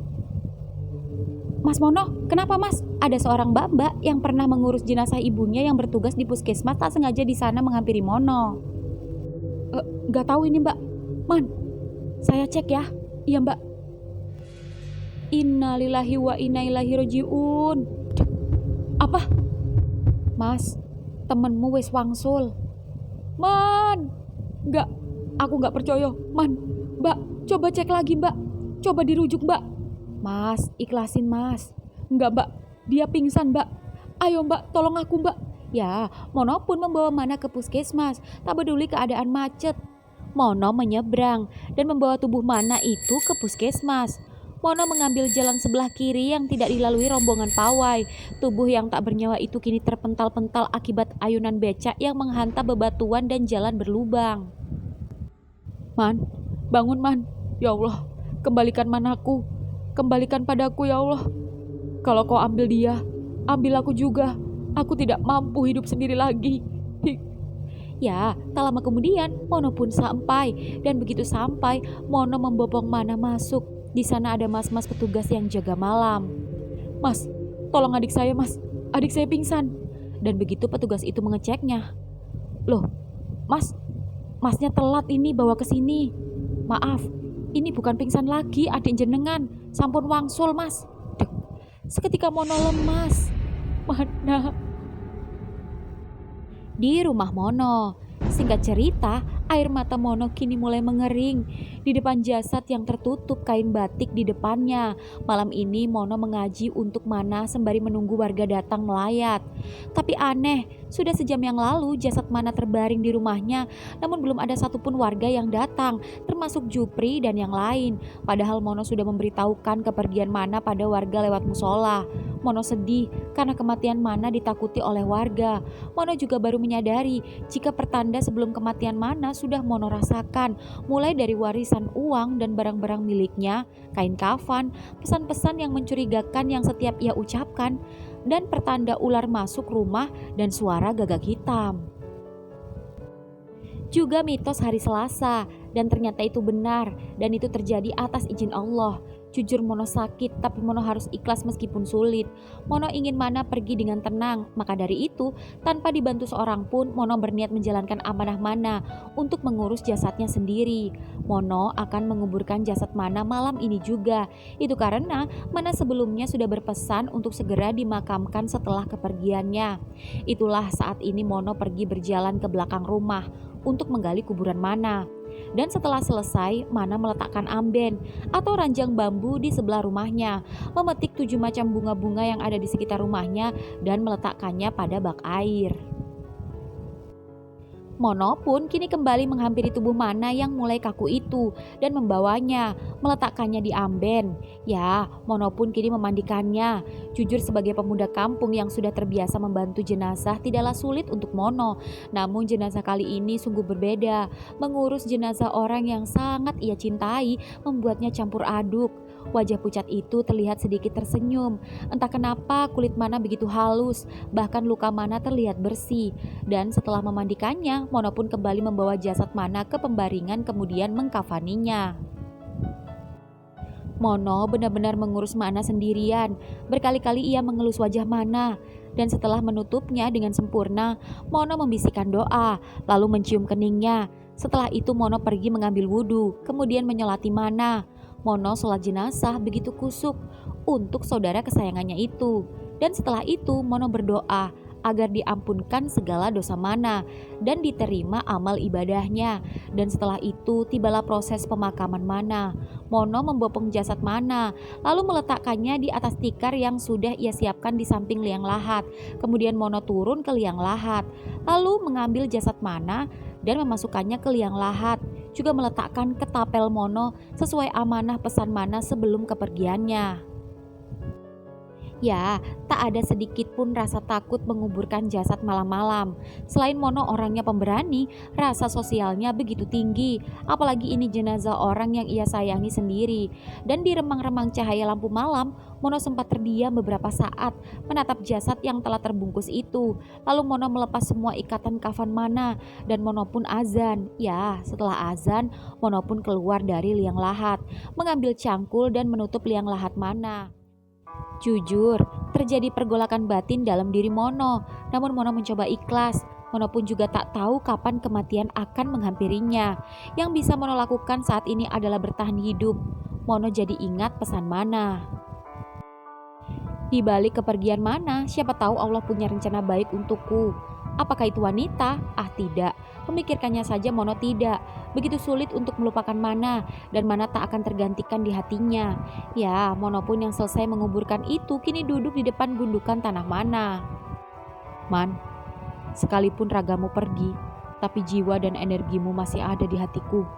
Mas Mono, kenapa Mas? Ada seorang mbak-mbak yang pernah mengurus jenazah ibunya yang bertugas di puskesmas tak sengaja di sana menghampiri Mono. Gak tahu ini Mbak. Man, saya cek ya. Iya Mbak. Innalillahi wa inna ilaihi rajiun. Apa? Mas, temenmu wis wangsul. Man, aku gak percaya. Man, Mbak, coba cek lagi Mbak. Coba dirujuk Mbak. Mas, ikhlasin Mas. Enggak Mbak, dia pingsan Mbak. Ayo Mbak, tolong aku Mbak. Ya, Mono pun membawa Mana ke puskesmas. Tak peduli keadaan macet. Mono menyeberang dan membawa tubuh Mana itu ke puskesmas. Mono mengambil jalan sebelah kiri yang tidak dilalui rombongan pawai. Tubuh yang tak bernyawa itu kini terpental-pental akibat ayunan becak yang menghantam bebatuan dan jalan berlubang. Man, bangun Man. Ya Allah, kembalikan Manaku. Kembalikan padaku ya Allah. Kalau kau ambil dia, ambil aku juga. Aku tidak mampu hidup sendiri lagi. Ya, tak lama kemudian Mono pun sampai. Dan begitu sampai, Mono membopong Mana masuk. Di sana ada mas-mas petugas yang jaga malam. Mas, tolong adik saya Mas. Adik saya pingsan. Dan begitu petugas itu mengeceknya. Loh, Mas, Masnya telat ini bawa ke sini. Maaf, ini bukan pingsan lagi adik jenengan, sampun wangsul mas. Dek. Seketika Mono lemas. Mana? Di rumah Mono. Singkat cerita, air mata Mono kini mulai mengering. Di depan jasad yang tertutup kain batik di depannya. Malam ini Mono mengaji untuk Mana sembari menunggu warga datang melayat. Tapi aneh, sudah sejam yang lalu jasad Mana terbaring di rumahnya, namun belum ada satupun warga yang datang, termasuk Jupri dan yang lain. Padahal Mono sudah memberitahukan kepergian Mana pada warga lewat musola. Mono sedih karena kematian Mana ditakuti oleh warga. Mono juga baru menyadari jika pertanda sebelum kematian Mana sudah Mono rasakan, mulai dari warisan uang dan barang-barang miliknya, kain kafan, pesan-pesan yang mencurigakan yang setiap ia ucapkan, dan pertanda ular masuk rumah dan suara gagak hitam. Juga mitos hari Selasa, dan ternyata itu benar, dan itu terjadi atas izin Allah. Jujur Mono sakit, tapi Mono harus ikhlas meskipun sulit. Mono ingin Mana pergi dengan tenang, maka dari itu, tanpa dibantu seorang pun, Mono berniat menjalankan amanah Mana untuk mengurus jasadnya sendiri. Mono akan menguburkan jasad Mana malam ini juga. Itu karena Mana sebelumnya sudah berpesan untuk segera dimakamkan setelah kepergiannya. Itulah saat ini Mono pergi berjalan ke belakang rumah untuk menggali kuburan Mana. Dan setelah selesai, Mana meletakkan amben atau ranjang bambu di sebelah rumahnya, memetik 7 macam bunga-bunga yang ada di sekitar rumahnya dan meletakkannya pada bak air. Mono pun kini kembali menghampiri tubuh Mana yang mulai kaku itu dan membawanya, meletakkannya di amben. Ya, Mono pun kini memandikannya. Jujur sebagai pemuda kampung yang sudah terbiasa membantu jenazah tidaklah sulit untuk Mono. Namun jenazah kali ini sungguh berbeda. Mengurus jenazah orang yang sangat ia cintai membuatnya campur aduk. Wajah pucat itu terlihat sedikit tersenyum. Entah kenapa kulit Mana begitu halus, bahkan luka Mana terlihat bersih. Dan setelah memandikannya, Mono pun kembali membawa jasad Mana ke pembaringan kemudian mengkafaninya. Mono benar-benar mengurus Mana sendirian. Berkali-kali ia mengelus wajah Mana. Dan setelah menutupnya dengan sempurna, Mono membisikkan doa, lalu mencium keningnya. Setelah itu Mono pergi mengambil wudhu, kemudian menyolati Mana. Mono sholat jenazah begitu kusuk untuk saudara kesayangannya itu. Dan setelah itu Mono berdoa agar diampunkan segala dosa Mana dan diterima amal ibadahnya. Dan setelah itu tibalah proses pemakaman Mana. Mono membopong jasad Mana, lalu meletakkannya di atas tikar yang sudah ia siapkan di samping liang lahat. Kemudian Mono turun ke liang lahat, lalu mengambil jasad Mana dan memasukkannya ke liang lahat, juga meletakkan ketapel Mono sesuai amanah pesan Mana sebelum kepergiannya. Ya, tak ada sedikit pun rasa takut menguburkan jasad malam-malam. Selain Mono orangnya pemberani, rasa sosialnya begitu tinggi. Apalagi ini jenazah orang yang ia sayangi sendiri. Dan di remang-remang cahaya lampu malam, Mono sempat terdiam beberapa saat menatap jasad yang telah terbungkus itu. Lalu Mono melepas semua ikatan kafan Mana dan Mono pun azan. Ya, setelah azan, Mono pun keluar dari liang lahat, mengambil cangkul dan menutup liang lahat Mana. Jujur, terjadi pergolakan batin dalam diri Mono, namun Mono mencoba ikhlas. Mono pun juga tak tahu kapan kematian akan menghampirinya. Yang bisa Mono lakukan saat ini adalah bertahan hidup. Mono jadi ingat pesan Mana. Di balik kepergian Mana, siapa tahu Allah punya rencana baik untukku. Apakah itu wanita? Ah tidak, memikirkannya saja Mono tidak. Begitu sulit untuk melupakan Mana, dan Mana tak akan tergantikan di hatinya. Ya, Mono pun yang selesai menguburkan itu kini duduk di depan gundukan tanah Mana. Man, sekalipun ragamu pergi, tapi jiwa dan energimu masih ada di hatiku.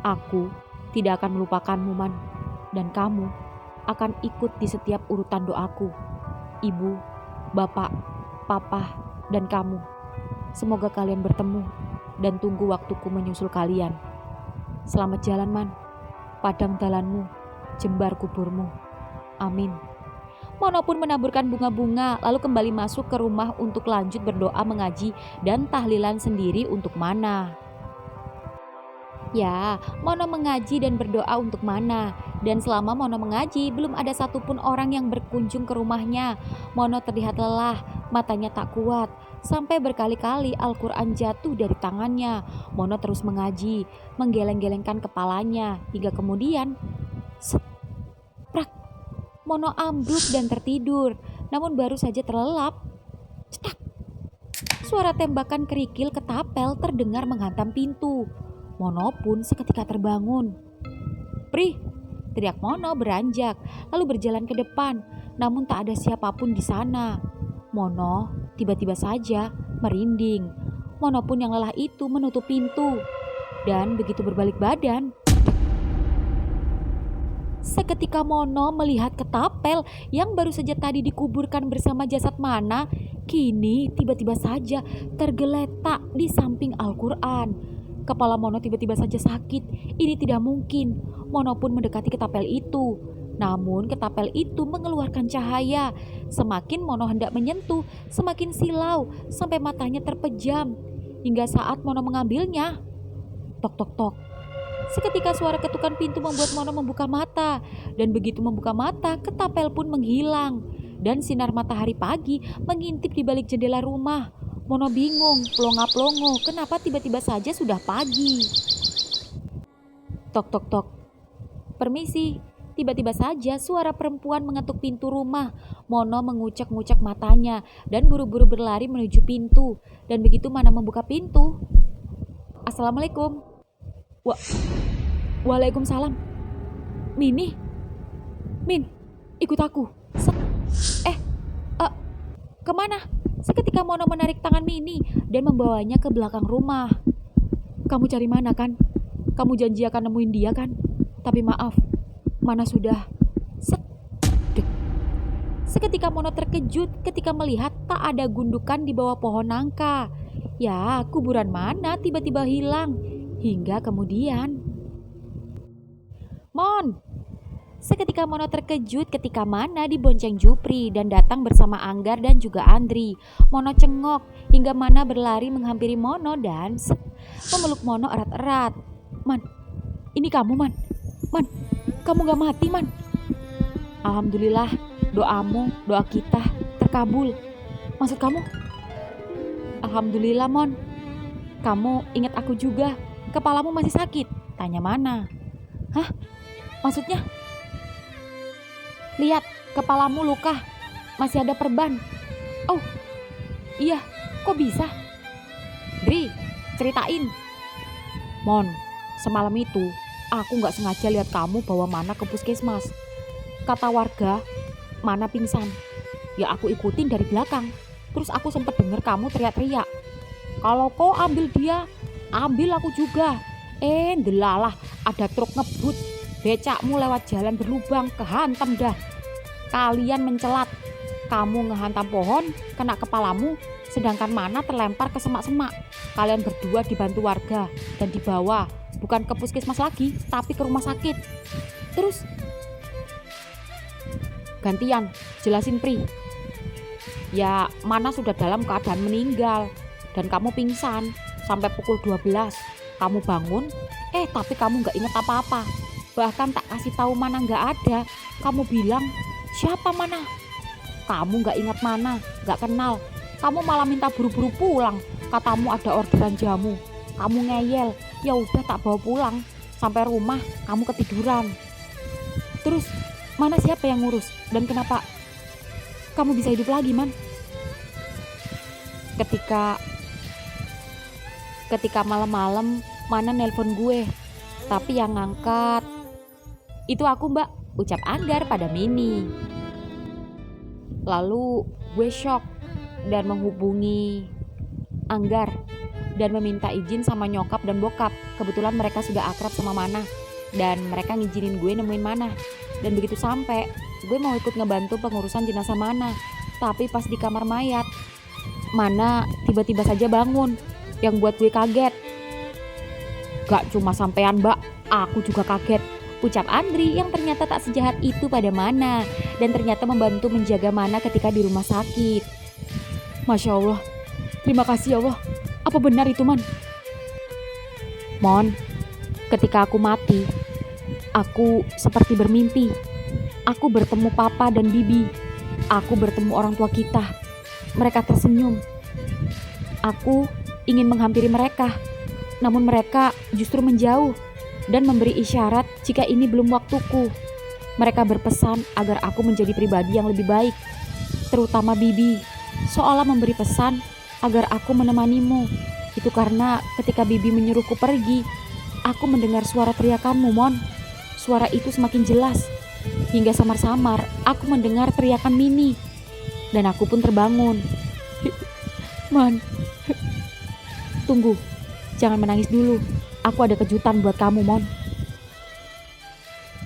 Aku tidak akan melupakanmu, Man, dan kamu akan ikut di setiap urutan doaku. Ibu, bapak, papa, dan kamu. Semoga kalian bertemu dan tunggu waktuku menyusul kalian. Selamat jalan, Man. Padang dalanmu, jembar kuburmu. Amin. Mono pun menaburkan bunga-bunga lalu kembali masuk ke rumah untuk lanjut berdoa mengaji dan tahlilan sendiri untuk Mana. Ya, Mono mengaji dan berdoa untuk Mana. Dan selama Mono mengaji, belum ada satupun orang yang berkunjung ke rumahnya. Mono terlihat lelah, Matanya tak kuat, sampai berkali-kali Al-Quran jatuh dari tangannya. Mono terus mengaji, menggeleng-gelengkan kepalanya, hingga kemudian seprak, Mono ambruk dan tertidur. Namun baru saja terlelap, cetak, suara tembakan kerikil ketapel terdengar menghantam pintu. Mono pun seketika terbangun. "Pri!" teriak Mono beranjak, lalu berjalan ke depan. Namun tak ada siapapun di sana. Mono tiba-tiba saja merinding. Mono pun yang lelah itu menutup pintu. Dan begitu berbalik badan, seketika Mono melihat ketapel yang baru saja tadi dikuburkan bersama jasad Mana, kini tiba-tiba saja tergeletak di samping Al-Quran. Kepala Mono tiba-tiba saja sakit. Ini tidak mungkin. Mono pun mendekati ketapel itu. Namun ketapel itu mengeluarkan cahaya. Semakin Mono hendak menyentuh, semakin silau sampai matanya terpejam. Hingga saat Mono mengambilnya, tok tok tok. Seketika suara ketukan pintu membuat Mono membuka mata. Dan begitu membuka mata, ketapel pun menghilang. Dan sinar matahari pagi mengintip di balik jendela rumah. Mono bingung, plonga-plongo, kenapa tiba-tiba saja sudah pagi. Tok tok tok. "Permisi." Tiba-tiba saja suara perempuan mengetuk pintu rumah. Mono mengucek-ngucek matanya dan buru-buru berlari menuju pintu. Dan begitu Mana membuka pintu, "Assalamualaikum." Waalaikumsalam." "Mini, Min, ikut aku." Kemana?" Seketika Mono menarik tangan Mini dan membawanya ke belakang rumah. "Kamu cari Mana kan? Kamu janji akan nemuin dia kan? Tapi maaf, Mana sudah..." Seketika Mono terkejut ketika melihat tak ada gundukan di bawah pohon nangka. Ya, kuburan Mana tiba-tiba hilang. Hingga kemudian, "Mon!" Seketika Mono terkejut ketika Mana dibonceng Jupri dan datang bersama Anggar dan juga Andri. Mono cengok hingga Mana berlari menghampiri Mono dan memeluk Mono erat-erat. "Man, ini kamu, Man. Man, kamu gak mati, Man." "Alhamdulillah, doamu, doa kita terkabul." "Maksud kamu?" "Alhamdulillah, Mon. Kamu ingat aku juga. Kepalamu masih sakit?" tanya Mana. "Hah? Maksudnya?" "Lihat, kepalamu luka. Masih ada perban." "Oh, iya. Kok bisa?" "Dri, ceritain." "Mon, semalam itu aku gak sengaja lihat kamu bawa Mana ke puskesmas. Kata warga, Mana pingsan. Ya aku ikutin dari belakang. Terus aku sempat dengar kamu teriak-teriak, 'Kalau kau ambil dia, ambil aku juga.' Delalah, ada truk ngebut. Becakmu lewat jalan berlubang, kehantam dah. Kalian mencelat. Kamu ngehantam pohon, kena kepalamu, sedangkan Mana terlempar ke semak-semak. Kalian berdua dibantu warga dan dibawa, bukan ke puskesmas lagi, tapi ke rumah sakit. Terus gantian, jelasin Pri." "Ya, Mana sudah dalam keadaan meninggal dan kamu pingsan sampai pukul 12. Kamu bangun, tapi kamu gak ingat apa-apa. Bahkan tak kasih tahu Mana gak ada. Kamu bilang, 'Siapa Mana?' Kamu gak ingat Mana, gak kenal. Kamu malah minta buru-buru pulang. Katamu ada orderan jamu. Kamu ngeyel. Ya udah tak bawa pulang. Sampai rumah kamu ketiduran. Terus Mana siapa yang ngurus? Dan kenapa kamu bisa hidup lagi, Man?" Ketika malam-malam Mana nelpon gue, tapi yang ngangkat itu aku, Mbak, ucap Anggar pada Mini. Lalu gue shock dan menghubungi Anggar dan meminta izin sama nyokap dan bokap. Kebetulan mereka sudah akrab sama Mana dan mereka ngizinin gue nemuin Mana. Dan begitu sampai, gue mau ikut ngebantu pengurusan jenazah Mana. Tapi pas di kamar mayat, Mana tiba-tiba saja bangun, yang buat gue kaget. "Gak cuma sampean, Mbak, aku juga kaget," ucap Andri yang ternyata tak sejahat itu pada Mana dan ternyata membantu menjaga Mana ketika di rumah sakit. "Masya Allah, terima kasih ya Allah. Apa benar itu, Man?" "Mon, ketika aku mati, aku seperti bermimpi. Aku bertemu Papa dan Bibi. Aku bertemu orang tua kita. Mereka tersenyum. Aku ingin menghampiri mereka, namun mereka justru menjauh dan memberi isyarat jika ini belum waktuku. Mereka berpesan agar aku menjadi pribadi yang lebih baik, terutama Bibi, seolah memberi pesan agar aku menemanimu. Itu karena ketika Bibi menyuruhku pergi, aku mendengar suara teriakanmu, Mon. Suara itu semakin jelas, hingga samar-samar aku mendengar teriakan Mini. Dan aku pun terbangun. Man, tunggu, jangan menangis dulu. Aku ada kejutan buat kamu, Mon.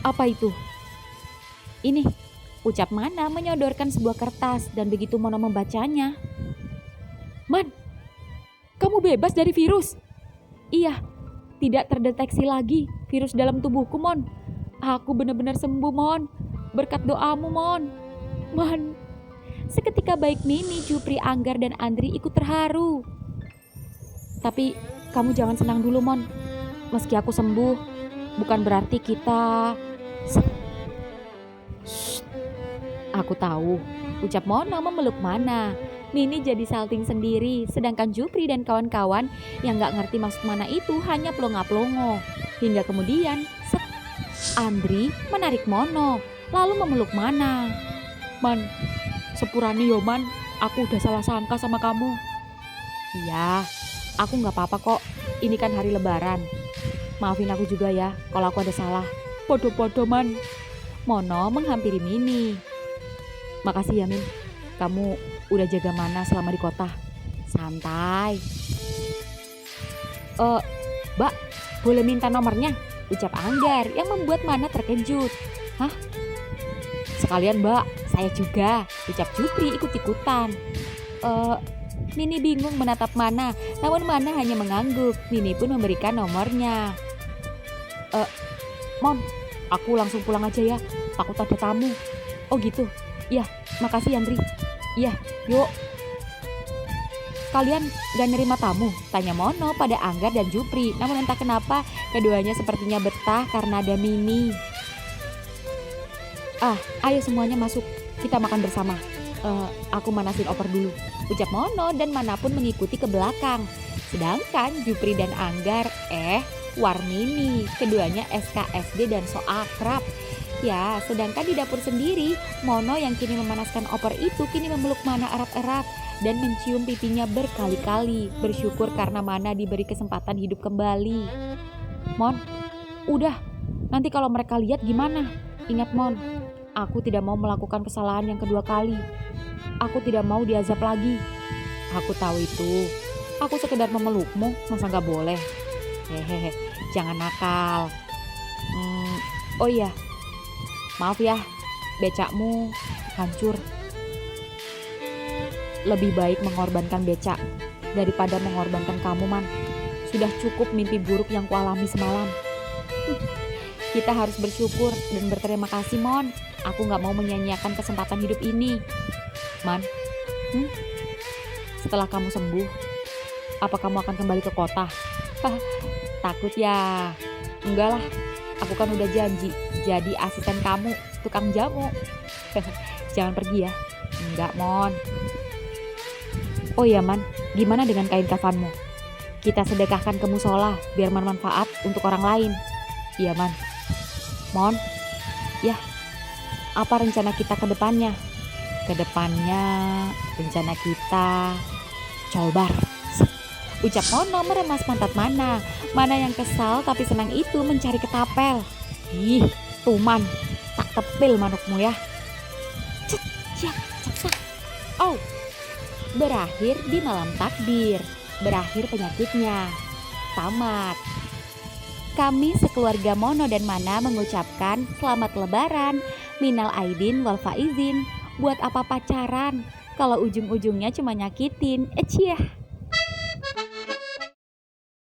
Apa itu? Ini, ucap Mana menyodorkan sebuah kertas dan begitu Mono membacanya. Man, kamu bebas dari virus? Iya, tidak terdeteksi lagi virus dalam tubuhku, Mon. Aku benar-benar sembuh, Mon. Berkat doamu, Mon. Man, seketika baik Mini, Jupri, Anggar, dan Andri ikut terharu. Tapi kamu jangan senang dulu, Mon. Meski aku sembuh, bukan berarti kita... Shh. Aku tahu, ucap Mono memeluk Mana. Mini jadi salting sendiri, sedangkan Jupri dan kawan-kawan yang gak ngerti maksud Mana itu hanya plonga-plongo. Hingga kemudian, Andri menarik Mono, lalu memeluk Mana. Man, sepurani yo Man, aku udah salah sangka sama kamu. Iya, aku gak apa-apa kok, ini kan hari lebaran. Maafin aku juga ya kalau aku ada salah. Podo-podo Man. Mono menghampiri Mini. Makasih ya Min, kamu udah jaga Mana selama di kota. Santai. Mbak, boleh minta nomornya? Ucap Anggar yang membuat Mana terkejut. Hah? Sekalian Mbak, saya juga, ucap Jupri ikut-ikutan. Mini bingung menatap Mana, namun Mana hanya mengangguk. Mini pun memberikan nomornya. Mon, aku langsung pulang aja ya, takut ada tamu. Oh gitu, iya, makasih Andri. Iya, yuk. Kalian gak nerima tamu? Tanya Mono pada Anggar dan Jupri. Namun entah kenapa keduanya sepertinya betah karena ada Mini. Ayo semuanya masuk, kita makan bersama. Aku manasin opor dulu, ucap Mono dan Mana pun mengikuti ke belakang. Sedangkan Jupri dan Anggar, Warmini, keduanya SKSD dan so akrab. Ya, sedangkan di dapur sendiri, Mono yang kini memanaskan opor itu kini memeluk Mana erat-erat dan mencium pipinya berkali-kali, bersyukur karena Mana diberi kesempatan hidup kembali. Mon, udah, nanti kalau mereka lihat gimana? Ingat Mon, aku tidak mau melakukan kesalahan yang kedua kali. Aku tidak mau diazab lagi. Aku tahu itu. Aku sekedar memelukmu, masa gak boleh? Hehehe, jangan nakal. Oh iya, maaf ya, becakmu hancur. Lebih baik mengorbankan becak daripada mengorbankan kamu, Man. Sudah cukup mimpi buruk yang kualami semalam. Kita harus bersyukur dan berterima kasih, Mon. Aku gak mau menyia-nyiakan kesempatan hidup ini. Man, setelah kamu sembuh, apa kamu akan kembali ke kota? Takut ya? Enggak lah, aku kan udah janji jadi asisten kamu, tukang jamu. Jangan pergi ya. Enggak, Mon. Oh iya, Man, gimana dengan kain kafanmu? Kita sedekahkan ke musola biar bermanfaat untuk orang lain. Iya, Man. Mon, ya, apa rencana kita ke depannya? Kedepannya rencana kita colbar, ucap Mono meremas pantat Mana. Mana yang kesal tapi senang itu mencari ketapel. Ih, tuman, tak tepil manukmu ya. Oh, berakhir di malam takbir, berakhir penyakitnya, tamat. Kami sekeluarga Mono dan Mana mengucapkan selamat lebaran, minal aidin wal faizin. Buat apa pacaran kalau ujung-ujungnya cuma nyakitin? Ecieh.